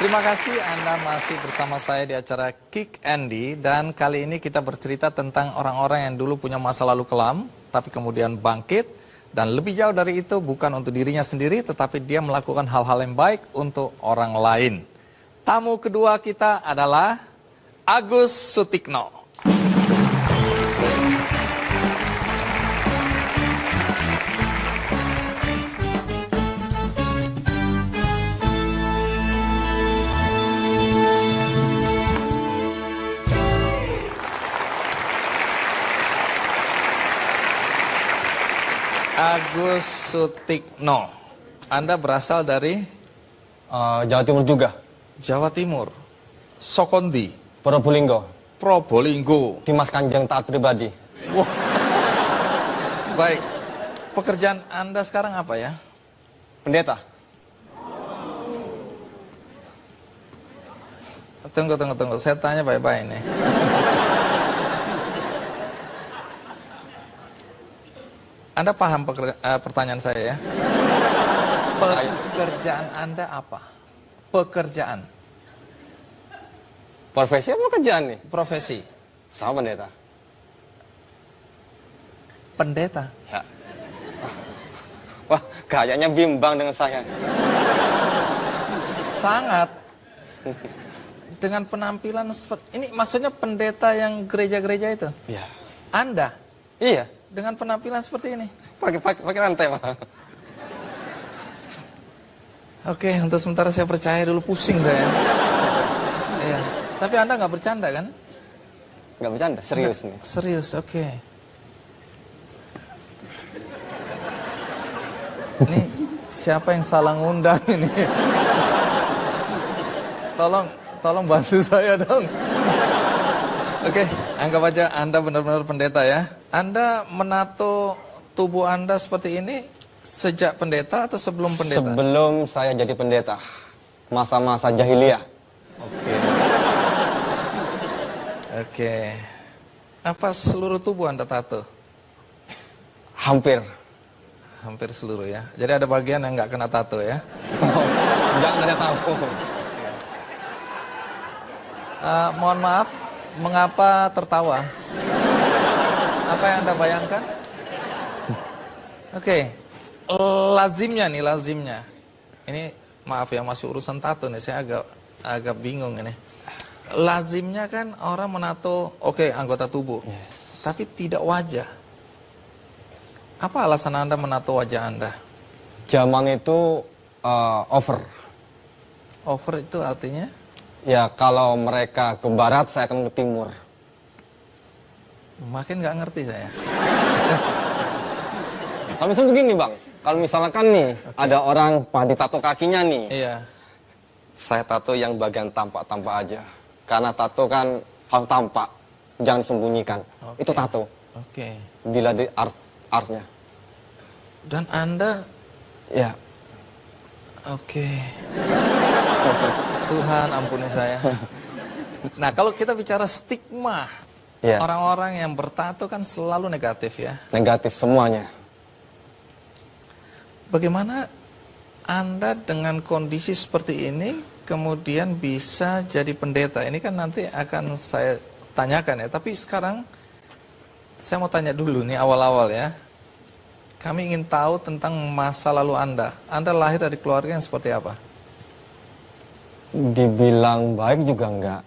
Terima kasih Anda masih bersama saya di acara Kick Andy. Dan kali ini kita bercerita tentang orang-orang yang dulu punya masa lalu kelam, tapi kemudian bangkit. Dan lebih jauh dari itu bukan untuk dirinya sendiri, tetapi dia melakukan hal-hal yang baik untuk orang lain. Tamu kedua kita adalah Agus Sutikno. Agus Sutikno, Anda berasal dari Jawa Timur juga. Jawa Timur, Sokondi, Probolinggo. Probolinggo. Dimas Kanjeng taat pribadi. Wah. Baik, pekerjaan Anda sekarang apa ya? Pendeta. Tunggu, saya tanya baik-baik nih. Anda paham pertanyaan saya ya? Pekerjaan Anda apa? Pekerjaan. Profesi apa pekerjaan nih? Profesi. Sama pendeta. Pendeta. Ya. Wah, kayaknya bimbang dengan saya. Sangat. Dengan penampilan seperti ini, maksudnya pendeta yang gereja-gereja itu? Iya. Anda? Iya. Dengan penampilan seperti ini? Pakai rantai, Pak. Oke, untuk sementara saya percaya dulu, pusing saya. Iya. Tapi Anda nggak bercanda kan? Nggak bercanda, serius nih. Serius, oke. Ini siapa yang salah ngundang ini? Tolong bantu saya dong. Oke, anggap aja Anda benar-benar pendeta ya. Anda menato tubuh Anda seperti ini sejak pendeta atau sebelum pendeta? Sebelum saya jadi pendeta. Masa-masa jahiliyah. Oke. Apa seluruh tubuh Anda tato? Hampir. Hampir seluruh ya. Jadi ada bagian yang nggak kena tato ya? Jangan ada tahu. Mohon maaf, mengapa tertawa? Apa yang Anda bayangkan? Oke, lazimnya. Ini maaf ya, masih urusan tato nih, saya agak bingung ini. Lazimnya kan orang menato, anggota tubuh, tapi tidak wajah. Apa alasan Anda menato wajah Anda? Zaman itu over. Over itu artinya? Ya, kalau mereka ke barat, saya akan ke timur. Makin nggak ngerti saya. Kalau misalnya begini, Bang. Kalau misalkan nih, ada orang ditato kakinya nih. Iya. Saya tato yang bagian tampak-tampak aja. Karena tato kan harus tampak, jangan sembunyikan. Itu tato. Oke. Bila di artnya. Dan Anda? Ya. Oke. Tuhan ampuni saya. Nah, kalau kita bicara stigma, orang-orang yang bertato kan selalu negatif ya? Negatif semuanya. Bagaimana Anda dengan kondisi seperti ini kemudian bisa jadi pendeta? Ini kan nanti akan saya tanyakan ya. Tapi sekarang saya mau tanya dulu nih awal-awal ya. Kami ingin tahu tentang masa lalu Anda. Anda lahir dari keluarga yang seperti apa? Dibilang baik juga enggak.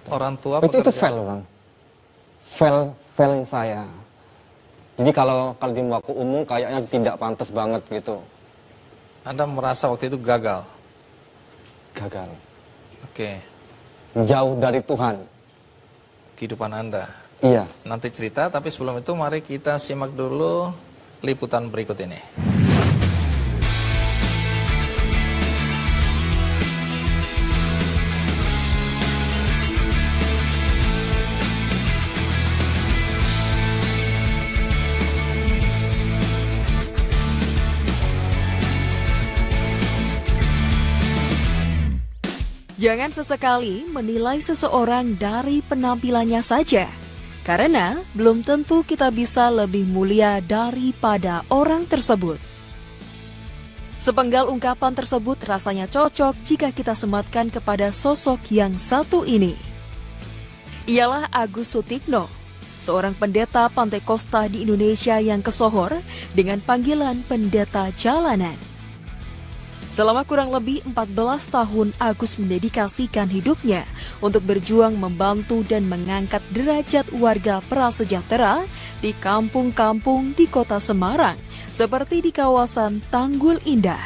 Orang tua itu fail, Bang. Fail saya. Jadi kalau di muka umum kayaknya tidak pantas banget gitu. Anda merasa waktu itu gagal? Gagal. Oke. Jauh dari Tuhan. Kehidupan Anda? Iya. Nanti cerita, tapi sebelum itu mari kita simak dulu liputan berikut ini. Jangan sesekali menilai seseorang dari penampilannya saja, karena belum tentu kita bisa lebih mulia daripada orang tersebut. Sepenggal ungkapan tersebut rasanya cocok jika kita sematkan kepada sosok yang satu ini. Ialah Agus Sutikno, seorang pendeta Pantai Kosta di Indonesia yang kesohor dengan panggilan pendeta jalanan. Selama kurang lebih 14 tahun, Agus mendedikasikan hidupnya untuk berjuang membantu dan mengangkat derajat warga prasejahtera di kampung-kampung di kota Semarang, seperti di kawasan Tanggul Indah.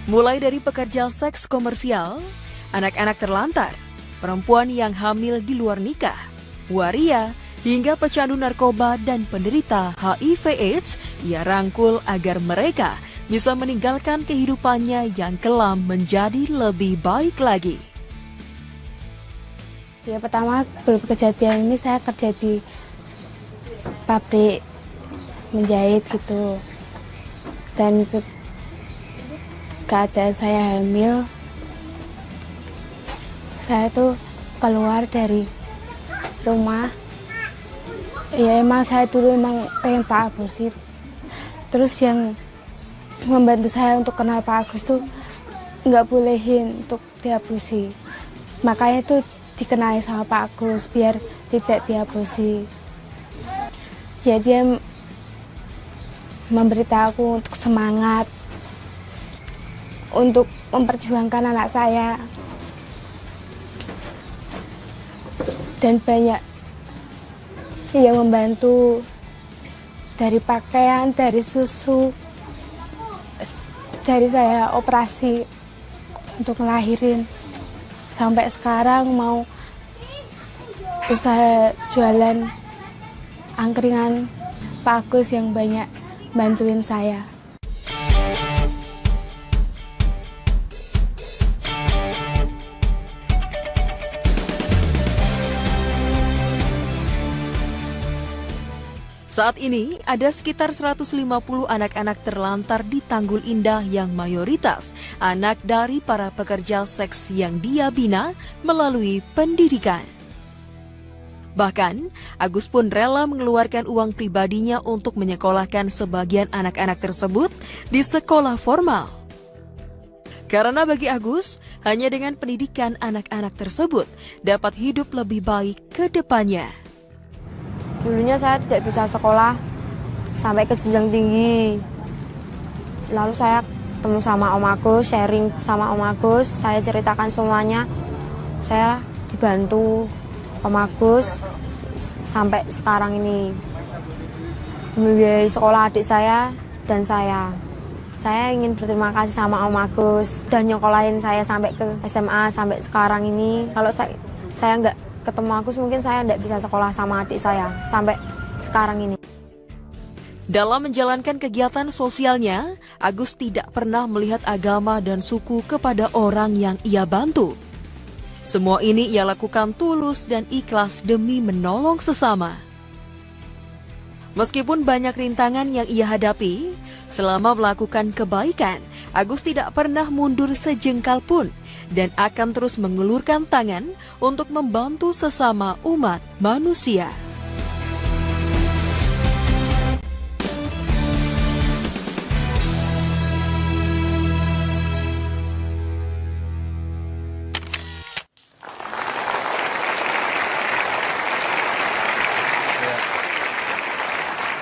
Mulai dari pekerja seks komersial, anak-anak terlantar, perempuan yang hamil di luar nikah, waria, hingga pecandu narkoba dan penderita HIV/AIDS, ia rangkul agar mereka bisa meninggalkan kehidupannya yang kelam menjadi lebih baik lagi. Ya, pertama kejadian ini saya kerja di pabrik menjahit gitu. Dan keadaan saya hamil, saya tuh keluar dari rumah. Ya emang saya dulu emang pengen Pak aborsi. Terus yang membantu saya untuk kenal Pak Agus tuh nggak bolehin untuk diaborsi. Makanya tuh dikenali sama Pak Agus biar tidak diaborsi. Ya dia memberitahu aku untuk semangat untuk memperjuangkan anak saya. Dan banyak yang membantu dari pakaian, dari susu, dari saya operasi untuk ngelahirin sampai sekarang mau usaha jualan angkringan, Pak Agus yang banyak bantuin saya. Saat ini, ada sekitar 150 anak-anak terlantar di Tanggul Indah yang mayoritas anak dari para pekerja seks yang dia bina melalui pendidikan. Bahkan, Agus pun rela mengeluarkan uang pribadinya untuk menyekolahkan sebagian anak-anak tersebut di sekolah formal. Karena bagi Agus, hanya dengan pendidikan anak-anak tersebut dapat hidup lebih baik ke depannya. Dulunya saya tidak bisa sekolah sampai ke jenjang tinggi. Lalu saya ketemu sama Om Agus, sharing sama Om Agus, saya ceritakan semuanya. Saya dibantu Om Agus sampai sekarang ini. Membiayai sekolah adik saya dan saya. Saya ingin berterima kasih sama Om Agus dan nyekolahin saya sampai ke SMA sampai sekarang ini. Kalau saya nggak ketemu Agus, mungkin saya tidak bisa sekolah sama adik saya sampai sekarang ini. Dalam menjalankan kegiatan sosialnya, Agus tidak pernah melihat agama dan suku kepada orang yang ia bantu. Semua ini ia lakukan tulus dan ikhlas demi menolong sesama. Meskipun banyak rintangan yang ia hadapi, selama melakukan kebaikan, Agus tidak pernah mundur sejengkal pun dan akan terus mengulurkan tangan untuk membantu sesama umat manusia.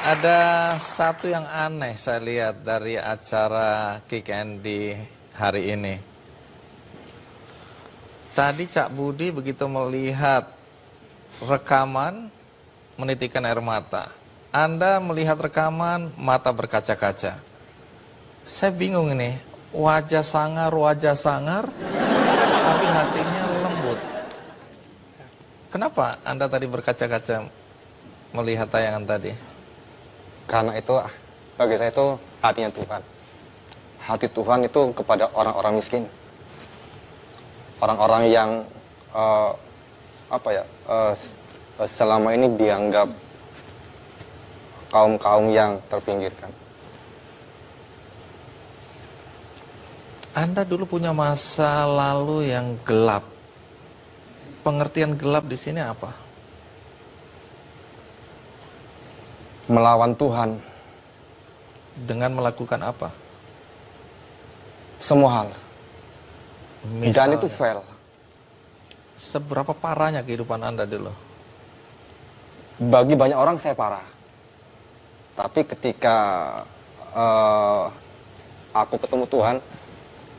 Ada satu yang aneh saya lihat dari acara Kick Andy hari ini. Tadi Cak Budi begitu melihat rekaman menitikkan air mata. Anda melihat rekaman mata berkaca-kaca. Saya bingung ini, wajah sangar, tapi hatinya lembut. Kenapa Anda tadi berkaca-kaca melihat tayangan tadi? Karena itu bagi saya itu hatinya Tuhan. Hati Tuhan itu kepada orang-orang miskin. Orang-orang yang selama ini dianggap kaum-kaum yang terpinggirkan. Anda dulu punya masa lalu yang gelap. Pengertian gelap di sini apa? Melawan Tuhan. Dengan melakukan apa? Semua hal. Dan Misalnya, itu fail. seberapa parahnya kehidupan Anda dulu? Bagi banyak orang saya parah. Tapi ketika aku ketemu Tuhan,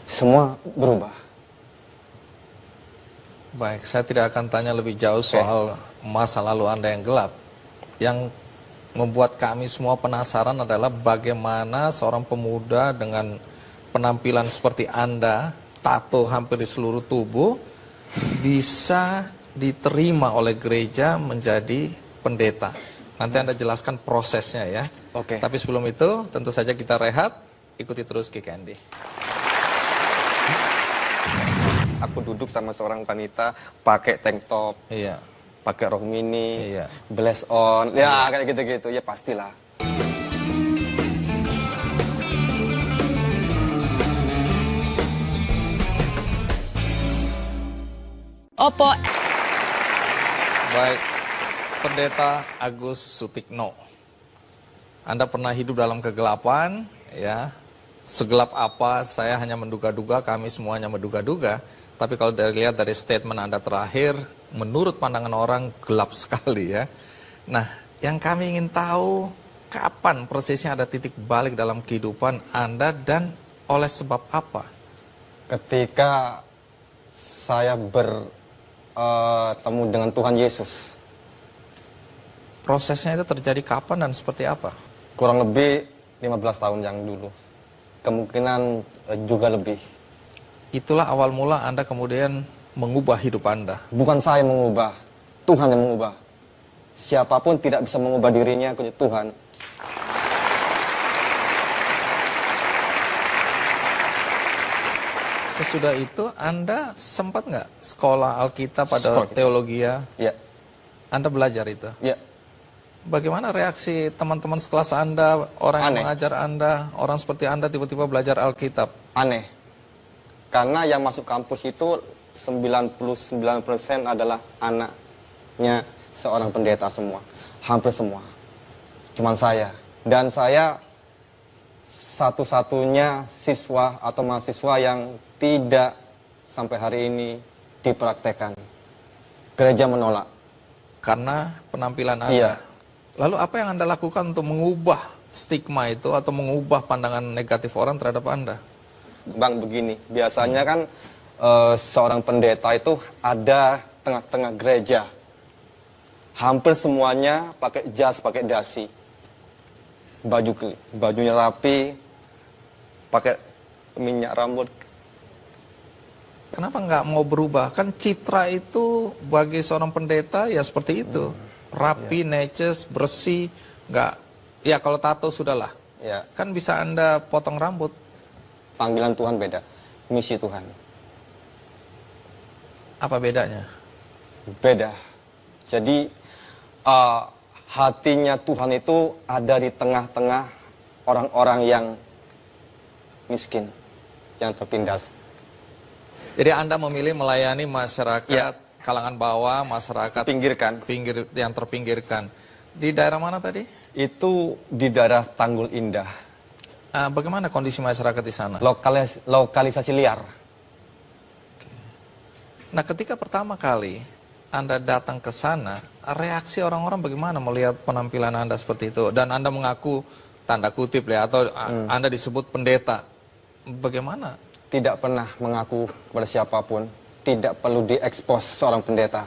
semua berubah. Baik, saya tidak akan tanya lebih jauh soal masa lalu Anda yang gelap. Yang membuat kami semua penasaran adalah bagaimana seorang pemuda dengan penampilan seperti Anda, tato hampir di seluruh tubuh, bisa diterima oleh gereja menjadi pendeta. Nanti Anda jelaskan prosesnya ya. Oke. Tapi sebelum itu, tentu saja kita rehat, ikuti terus Kick Andy. Aku duduk sama seorang wanita pakai tank top, Iya. pakai rok mini, Iya. blaze on, ya kayak gitu-gitu, ya pastilah. Oppo Baik, Pendeta Agus Sutikno. Anda pernah hidup dalam kegelapan, ya. Segelap apa, saya hanya menduga-duga, kami semuanya menduga-duga. Tapi kalau dilihat dari statement Anda terakhir, menurut pandangan orang gelap sekali ya. Nah, yang kami ingin tahu, kapan persisnya ada titik balik dalam kehidupan Anda dan oleh sebab apa? Ketika saya bertemu dengan Tuhan Yesus, Prosesnya itu terjadi kapan dan seperti apa? kurang lebih 15 tahun yang dulu. Kemungkinan juga lebih. Itulah awal mula Anda kemudian mengubah hidup Anda. Bukan saya mengubah, Tuhan yang mengubah. Siapapun tidak bisa mengubah dirinya, kecuali Tuhan. Sesudah itu Anda sempat nggak sekolah Alkitab pada Sekolah. teologia? Ya, Anda belajar itu. ya. Bagaimana reaksi teman-teman sekelas Anda, orang yang Aneh. mengajar Anda, orang seperti Anda tiba-tiba belajar Alkitab? Aneh. Karena yang masuk kampus itu 99% adalah anaknya seorang pendeta semua. Hampir semua. Cuman saya. Dan saya satu-satunya siswa atau mahasiswa yang tidak sampai hari ini dipraktekkan. Gereja menolak. Karena penampilan Anda. Iya. Lalu apa yang Anda lakukan untuk mengubah stigma itu atau mengubah pandangan negatif orang terhadap Anda? Bang, begini, biasanya kan seorang pendeta itu ada tengah-tengah gereja. Hampir semuanya pakai jas, pakai dasi. Bajunya rapi, pakai minyak rambut. Kenapa nggak mau berubah? Kan citra itu bagi seorang pendeta ya seperti itu. Rapi, neces, bersih, nggak. Ya kalau tato sudahlah. Ya, Kan bisa Anda potong rambut. panggilan Tuhan beda, misi Tuhan Apa bedanya? beda. Jadi hatinya Tuhan itu ada di tengah-tengah orang-orang yang miskin, yang tertindas. Jadi Anda memilih melayani masyarakat Ya. kalangan bawah, masyarakat Pinggirkan. pinggir yang terpinggirkan. Di daerah mana tadi? Itu di daerah Tanggul Indah, Bagaimana kondisi masyarakat di sana? lokalisasi liar. Nah, ketika pertama kali Anda datang ke sana, reaksi orang-orang bagaimana melihat penampilan Anda seperti itu? Dan Anda mengaku, tanda kutip ya, atau Anda disebut pendeta. Bagaimana? Tidak pernah mengaku kepada siapapun, tidak perlu diekspos seorang pendeta.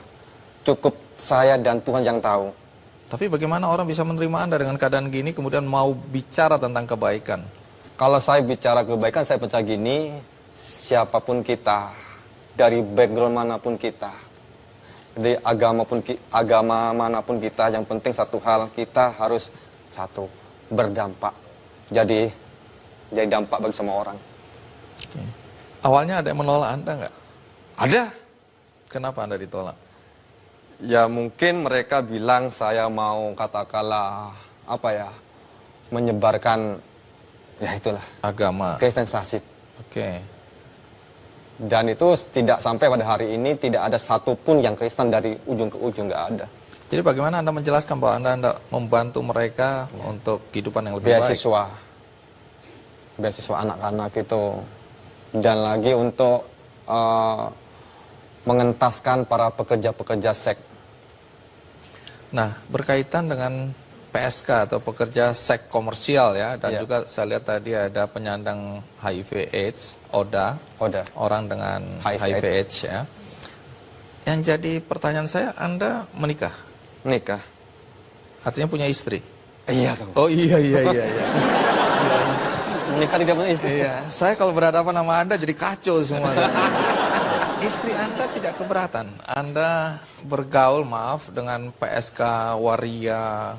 Cukup saya dan Tuhan yang tahu. Tapi bagaimana orang bisa menerima Anda dengan keadaan gini, kemudian mau bicara tentang kebaikan? Kalau saya bicara kebaikan, saya percaya gini, siapapun kita, dari background manapun kita, dari agama manapun kita, yang penting satu hal, kita harus satu, berdampak. Jadi dampak bagi semua orang. Oke. Awalnya ada yang menolak Anda nggak? Ada. Kenapa Anda ditolak? Ya mungkin mereka bilang saya mau katakanlah, apa ya, menyebarkan, ya itulah, Agama. kristenisasi. Oke. Dan itu tidak sampai pada hari ini, tidak ada satupun yang Kristen dari ujung ke ujung, nggak ada. Jadi bagaimana Anda menjelaskan bahwa Anda membantu mereka untuk kehidupan yang lebih baik? Beasiswa anak-anak itu dan lagi untuk mengentaskan para pekerja-pekerja seks. Nah, berkaitan dengan PSK atau pekerja seks komersial ya, dan juga saya lihat tadi ada penyandang HIV/AIDS, ODA, orang dengan HIV/AIDS ya. Yang jadi pertanyaan saya, Anda menikah? Menikah. Artinya punya istri? Iya. Oh iya. Menikah tidak punya istri. Iya, saya kalau berhadapan sama Anda jadi kacau semua. Istri Anda tidak keberatan? Anda bergaul, maaf, dengan PSK, waria,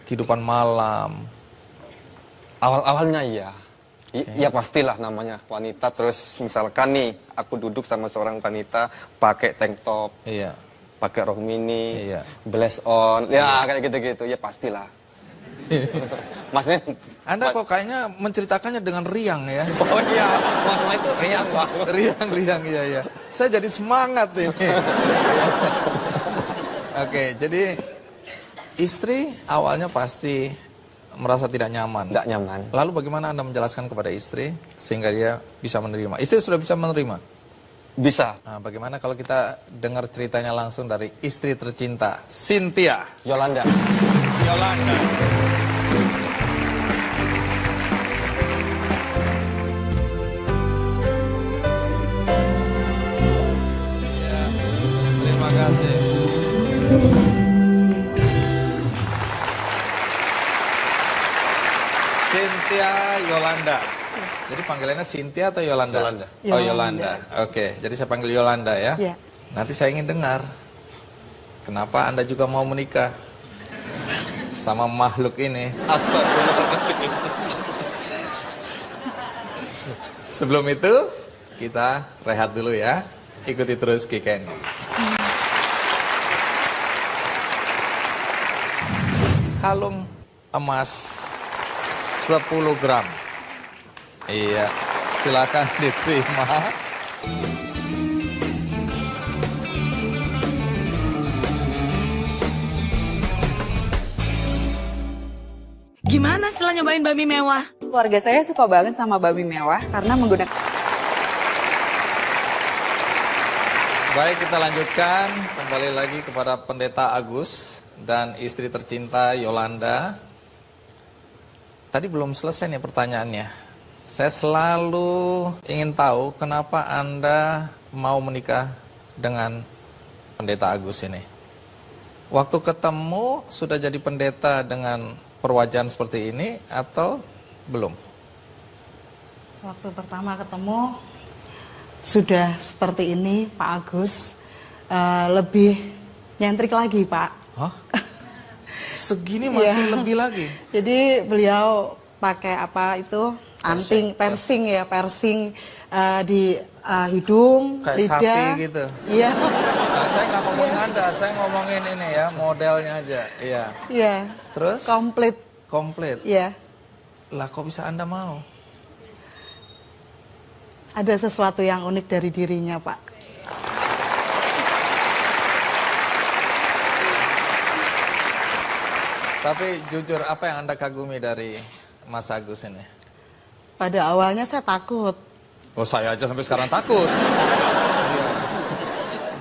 kehidupan malam? Awal-awalnya iya. Ya pastilah namanya wanita, terus misalkan nih, aku duduk sama seorang wanita pakai tank top, pakai rok mini, blaze on, ya kayak gitu-gitu, ya pastilah. Maksudnya Anda kok kayaknya menceritakannya dengan riang ya? Oh iya, masalah itu riang banget. Riang, iya. Saya jadi semangat ini. Oke, jadi istri awalnya pasti merasa tidak nyaman. Tidak nyaman. Lalu bagaimana Anda menjelaskan kepada istri sehingga dia bisa menerima? Istri sudah bisa menerima? Bisa. Nah, bagaimana kalau kita dengar ceritanya langsung dari istri tercinta, Cynthia Yolanda. Terima kasih. Cynthia Yolanda. Jadi panggilannya Cynthia atau Yolanda? Yolanda. Oh, Yolanda. Oke, jadi saya panggil Yolanda ya. Iya. Nanti saya ingin dengar kenapa Anda juga mau menikah sama makhluk ini. Astagfirullahaladzim. Sebelum itu, kita rehat dulu ya. Ikuti terus Kiken. Kalung emas 10 gram. Iya, silakan diterima. Gimana setelah nyobain bakmi mewah? Keluarga saya suka banget sama bakmi mewah karena menggunakan... Baik, kita lanjutkan kembali lagi kepada Pendeta Agus dan istri tercinta Yolanda. Tadi belum selesai nih pertanyaannya. Saya selalu ingin tahu kenapa Anda mau menikah dengan Pendeta Agus ini. Waktu ketemu sudah jadi pendeta dengan perwajaan seperti ini atau belum? Waktu pertama ketemu sudah seperti ini, Pak Agus. Lebih nyentrik lagi, Pak. Hah? Segini masih lebih lagi? Jadi beliau pakai apa itu, anting, piercing ya, piercing di hidung, Kayak lidah. sapi gitu? Iya. Nah, saya nggak ngomongin Anda, saya ngomongin ini ya, modelnya aja. Iya. Iya. Terus? Komplit. Komplit? Iya. Lah kok bisa Anda mau? Ada sesuatu yang unik dari dirinya, Pak. Tapi jujur, apa yang Anda kagumi dari Mas Agus ini? Pada awalnya saya takut. Oh, saya aja sampai sekarang takut. Iya.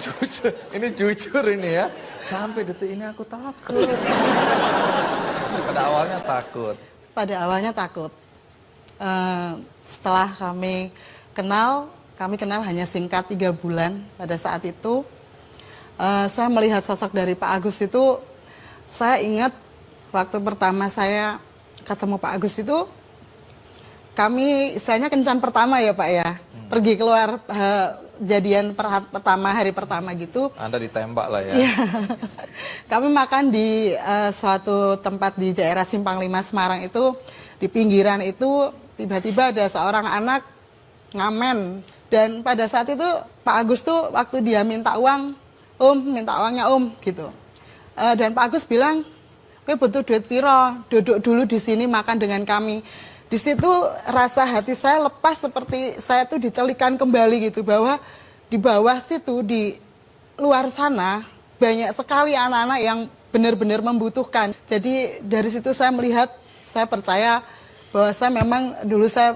Jujur, ini jujur ini ya. Sampai detik ini aku takut. Pada awalnya takut. Pada awalnya takut. Setelah kami kenal hanya singkat 3 bulan. Pada saat itu, saya melihat sosok dari Pak Agus itu, saya ingat waktu pertama saya ketemu Pak Agus itu, kami istilahnya kencan pertama ya Pak ya. Pergi keluar jadian hari pertama gitu. Anda ditembak lah ya. Iya. Kami makan di suatu tempat di daerah Simpang 5 Semarang itu, di pinggiran itu tiba-tiba ada seorang anak ngamen. Dan pada saat itu Pak Agus tuh waktu dia minta uang, minta uangnya gitu. Dan Pak Agus bilang, "Kowe butuh duit piro? Duduk dulu di sini makan dengan kami." Di situ rasa hati saya lepas, seperti saya tuh dicelikan kembali gitu, bahwa di bawah situ, di luar sana banyak sekali anak-anak yang benar-benar membutuhkan. Jadi dari situ saya melihat, saya percaya bahwa saya memang dulu saya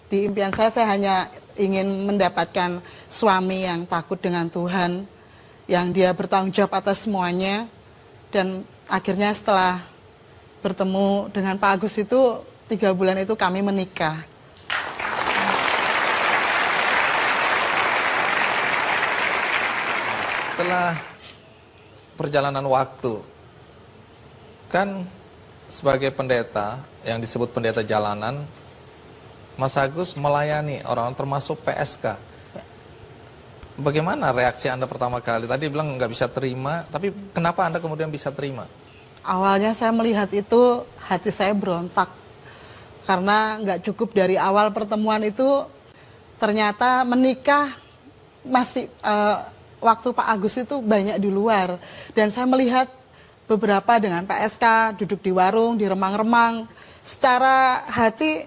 Di impian saya hanya ingin mendapatkan suami yang takut dengan Tuhan, yang dia bertanggung jawab atas semuanya. Dan akhirnya setelah bertemu dengan Pak Agus itu, 3 bulan itu kami menikah. Setelah perjalanan waktu, kan sebagai pendeta yang disebut pendeta jalanan, Mas Agus melayani orang termasuk PSK. Bagaimana reaksi Anda pertama kali? Tadi bilang nggak bisa terima, tapi kenapa Anda kemudian bisa terima? Awalnya saya melihat itu, hati saya berontak. Karena nggak cukup dari awal pertemuan itu, ternyata menikah masih... waktu Pak Agus itu banyak di luar, dan saya melihat beberapa dengan PSK duduk di warung, di remang-remang. Secara hati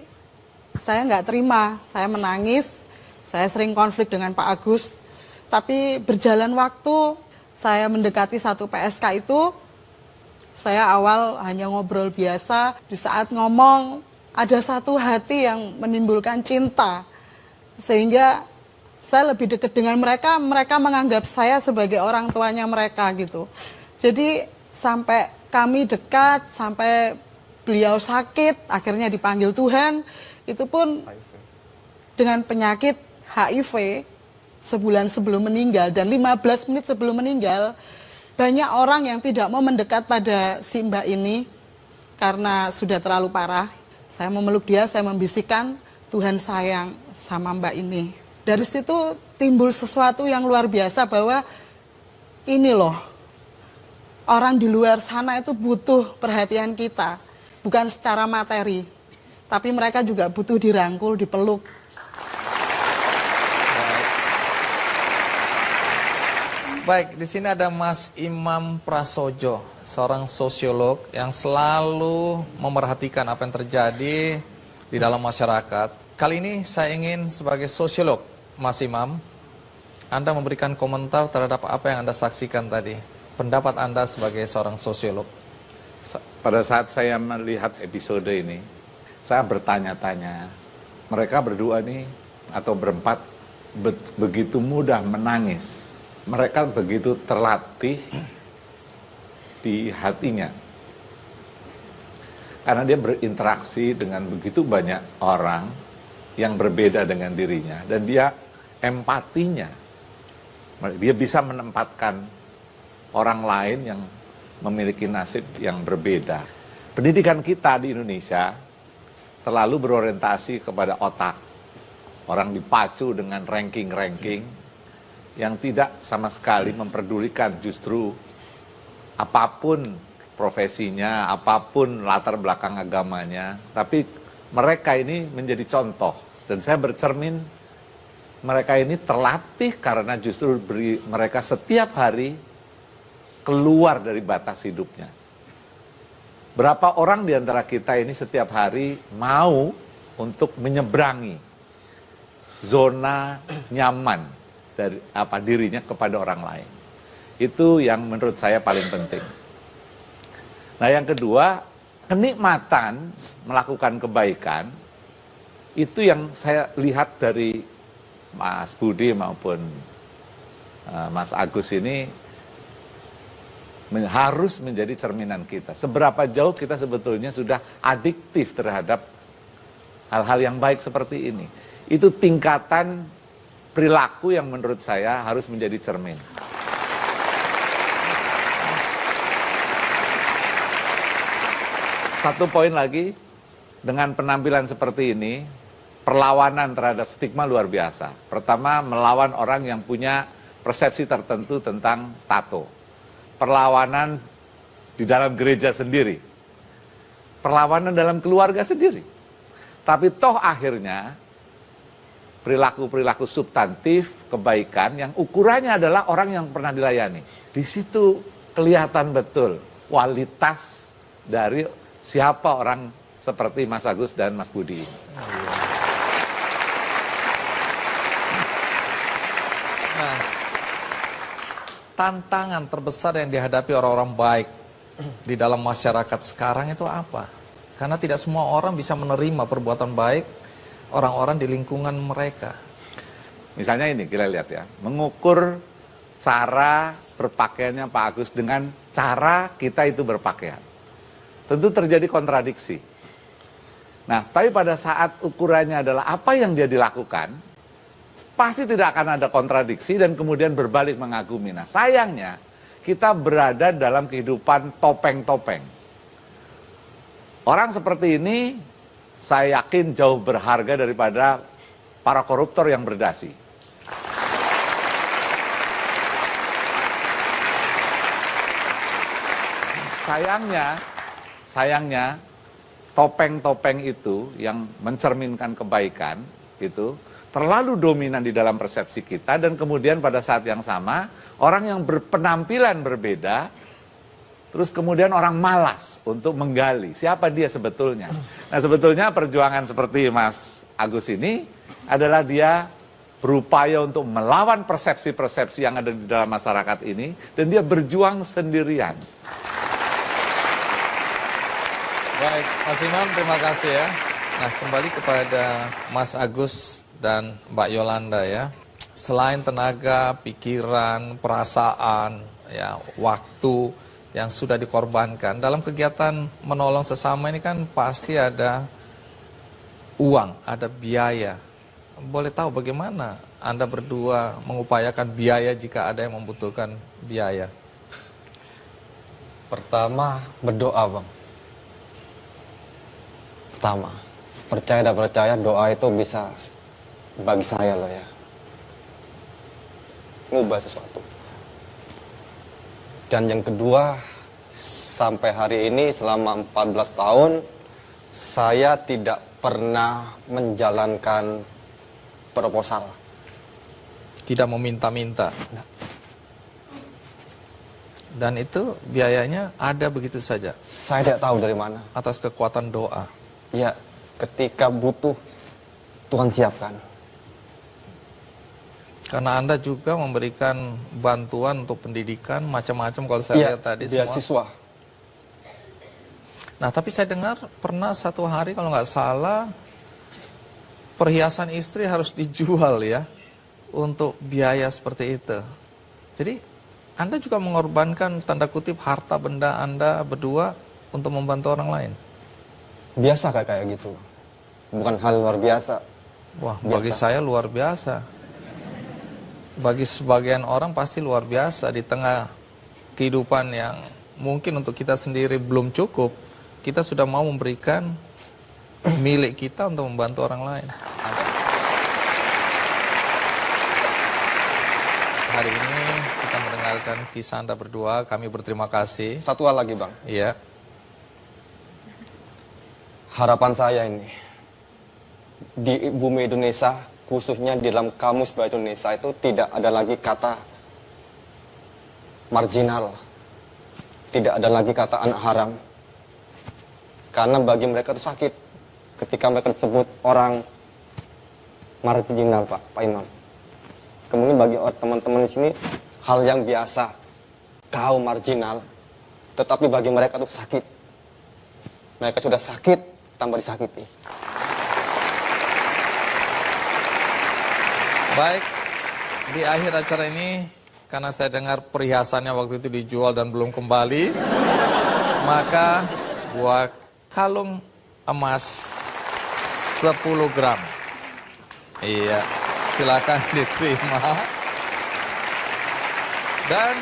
saya nggak terima, saya menangis, saya sering konflik dengan Pak Agus. Tapi berjalan waktu, saya mendekati satu PSK itu, saya awal hanya ngobrol biasa. Di saat ngomong, ada satu hati yang menimbulkan cinta, sehingga saya lebih dekat dengan mereka, mereka menganggap saya sebagai orang tuanya mereka gitu. Jadi sampai kami dekat, sampai beliau sakit, akhirnya dipanggil Tuhan, itu pun dengan penyakit HIV sebulan sebelum meninggal, dan 15 menit sebelum meninggal, banyak orang yang tidak mau mendekat pada si Mbak ini, karena sudah terlalu parah. Saya memeluk dia, saya membisikkan, Tuhan sayang sama Mbak ini. Dari situ timbul sesuatu yang luar biasa, bahwa ini loh, orang di luar sana itu butuh perhatian kita, bukan secara materi, tapi mereka juga butuh dirangkul, dipeluk. Baik, di sini ada Mas Imam Prasojo, seorang sosiolog yang selalu memerhatikan apa yang terjadi di dalam masyarakat. Kali ini saya ingin sebagai sosiolog, Mas Imam, Anda memberikan komentar terhadap apa yang Anda saksikan tadi. Pendapat Anda sebagai seorang sosiolog. Pada saat saya melihat episode ini, saya bertanya-tanya, mereka berdua nih atau berempat begitu mudah menangis. Mereka begitu terlatih di hatinya. Karena dia berinteraksi dengan begitu banyak orang yang berbeda dengan dirinya, dan dia empatinya, dia bisa menempatkan orang lain yang memiliki nasib yang berbeda. Pendidikan kita di Indonesia terlalu berorientasi kepada otak. Orang dipacu dengan ranking-ranking yang tidak sama sekali memperdulikan justru apapun profesinya, apapun latar belakang agamanya, tapi mereka ini menjadi contoh. Dan saya bercermin, mereka ini terlatih karena justru mereka setiap hari keluar dari batas hidupnya. Berapa orang di antara kita ini setiap hari mau untuk menyeberangi zona nyaman dari dirinya kepada orang lain. Itu yang menurut saya paling penting. Nah, yang kedua, kenikmatan melakukan kebaikan, itu yang saya lihat dari Mas Budi maupun Mas Agus ini harus menjadi cerminan kita. Seberapa jauh kita sebetulnya sudah adiktif terhadap hal-hal yang baik seperti ini. Itu tingkatan perilaku yang menurut saya harus menjadi cermin. Satu poin lagi, dengan penampilan seperti ini, perlawanan terhadap stigma luar biasa. Pertama, melawan orang yang punya persepsi tertentu tentang tato. Perlawanan di dalam gereja sendiri. Perlawanan dalam keluarga sendiri. Tapi toh akhirnya, perilaku-perilaku substantif, kebaikan, yang ukurannya adalah orang yang pernah dilayani. Di situ kelihatan betul kualitas dari siapa orang seperti Mas Agus dan Mas Budi ini. Nah, tantangan terbesar yang dihadapi orang-orang baik di dalam masyarakat sekarang itu apa? Karena tidak semua orang bisa menerima perbuatan baik orang-orang di lingkungan mereka. Misalnya ini kita lihat ya, mengukur cara berpakaiannya Pak Agus dengan cara kita itu berpakaian. Tentu terjadi kontradiksi. Nah, tapi pada saat ukurannya adalah apa yang dia dilakukan, pasti tidak akan ada kontradiksi dan kemudian berbalik mengagumi. Nah, sayangnya kita berada dalam kehidupan topeng-topeng. Orang seperti ini saya yakin jauh berharga daripada para koruptor yang berdasi. Sayangnya topeng-topeng itu yang mencerminkan kebaikan itu terlalu dominan di dalam persepsi kita, dan kemudian pada saat yang sama orang yang berpenampilan berbeda terus kemudian orang malas untuk menggali siapa dia sebetulnya. Nah, sebetulnya perjuangan seperti Mas Agus ini adalah dia berupaya untuk melawan persepsi-persepsi yang ada di dalam masyarakat ini, dan dia berjuang sendirian. Baik, Mas Imam, terima kasih ya. Nah, kembali kepada Mas Agus dan Mbak Yolanda ya. Selain tenaga, pikiran, perasaan, ya, waktu yang sudah dikorbankan dalam kegiatan menolong sesama ini kan pasti ada uang, ada biaya. Boleh tahu bagaimana Anda berdua mengupayakan biaya jika ada yang membutuhkan biaya? Pertama, berdoa, Bang. Pertama, percaya dan percaya doa itu bisa bagi saya loh ya, ngubah sesuatu. Dan yang kedua, sampai hari ini selama 14 tahun saya tidak pernah menjalankan proposal. Tidak meminta-minta. Dan itu biayanya ada begitu saja. Saya tidak tahu dari mana. Atas kekuatan doa. Ya, ketika butuh, Tuhan siapkan. Karena Anda juga memberikan bantuan untuk pendidikan, macam-macam kalau saya lihat tadi semua. Beasiswa. Nah, tapi saya dengar pernah satu hari kalau nggak salah, perhiasan istri harus dijual ya, untuk biaya seperti itu. Jadi, Anda juga mengorbankan tanda kutip harta benda Anda berdua untuk membantu orang lain. Biasa kayak gitu. Bukan hal luar biasa. Wah, bagi saya luar biasa. Bagi sebagian orang pasti luar biasa. Di tengah kehidupan yang mungkin untuk kita sendiri belum cukup, kita sudah mau memberikan milik kita untuk membantu orang lain. Hari ini kita mendengarkan kisah Anda berdua, kami berterima kasih. Satu hal lagi, Bang. Iya. Harapan saya ini, di bumi Indonesia, khususnya di dalam kamus bahasa Indonesia itu tidak ada lagi kata marginal. Tidak ada lagi kata anak haram. Karena bagi mereka itu sakit ketika mereka disebut orang marginal, Pak Imam. Kemudian bagi teman-teman di sini, hal yang biasa, kau marginal, tetapi bagi mereka itu sakit. Mereka sudah sakit, tambah disakiti. Baik, di akhir acara ini, karena saya dengar perhiasannya waktu itu dijual dan belum kembali, maka sebuah kalung emas 10 gram. Iya, silakan diterima. Dan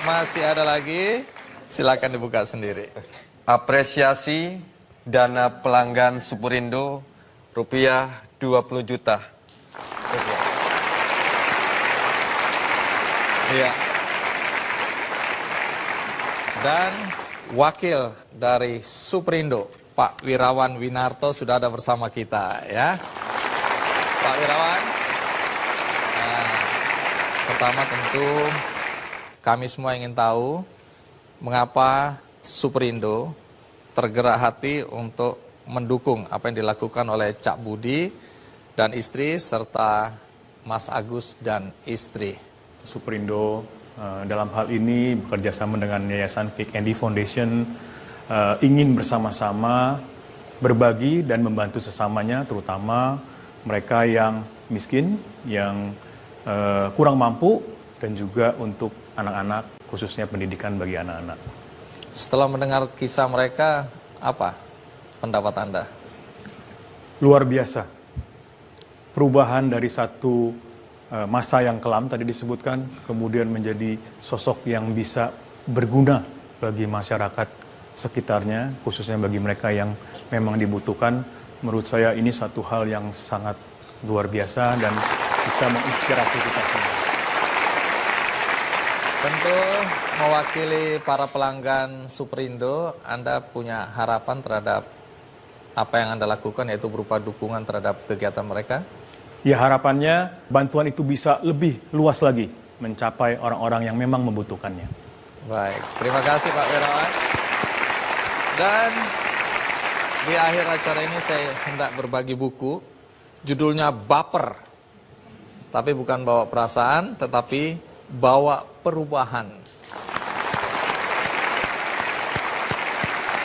masih ada lagi, silakan dibuka sendiri. Apresiasi dana pelanggan Superindo rupiah 20 juta. Iya. Dan wakil dari Superindo, Pak Wirawan Winarto sudah ada bersama kita ya. Pak Wirawan. Nah, pertama tentu kami semua ingin tahu mengapa Superindo tergerak hati untuk mendukung apa yang dilakukan oleh Cak Budi dan istri serta Mas Agus dan istri. Superindo dalam hal ini bekerja sama dengan Yayasan Kick Andy Foundation ingin bersama-sama berbagi dan membantu sesamanya, terutama mereka yang miskin, yang kurang mampu, dan juga untuk anak-anak, khususnya pendidikan bagi anak-anak. Setelah mendengar kisah mereka, apa pendapat Anda? Luar biasa. Perubahan dari satu masa yang kelam tadi disebutkan, kemudian menjadi sosok yang bisa berguna bagi masyarakat sekitarnya, khususnya bagi mereka yang memang dibutuhkan. Menurut saya ini satu hal yang sangat luar biasa dan bisa menginspirasi kita semua. Tentu mewakili para pelanggan Superindo, Anda punya harapan terhadap apa yang Anda lakukan, yaitu berupa dukungan terhadap kegiatan mereka? Ya, harapannya bantuan itu bisa lebih luas lagi, mencapai orang-orang yang memang membutuhkannya. Baik, terima kasih Pak Wirawan. Dan di akhir acara ini saya hendak berbagi buku, judulnya Baper. Tapi bukan bawa perasaan, tetapi bawa perubahan.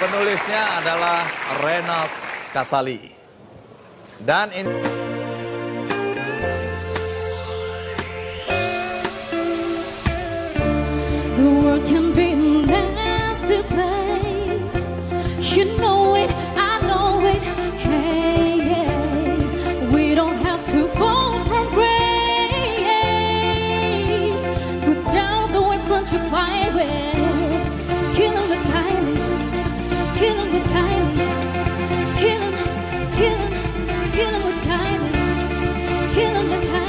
Penulisnya adalah Renald Kasali. Dan ini The world can be a nasty place. You know it, I know it. Hey, hey. We don't have to fall from grace. Put down the weapons you fight with. Kill 'em with kindness. Kill 'em with kindness. Kill 'em, kill 'em, kill 'em with kindness. Kill 'em with kindness.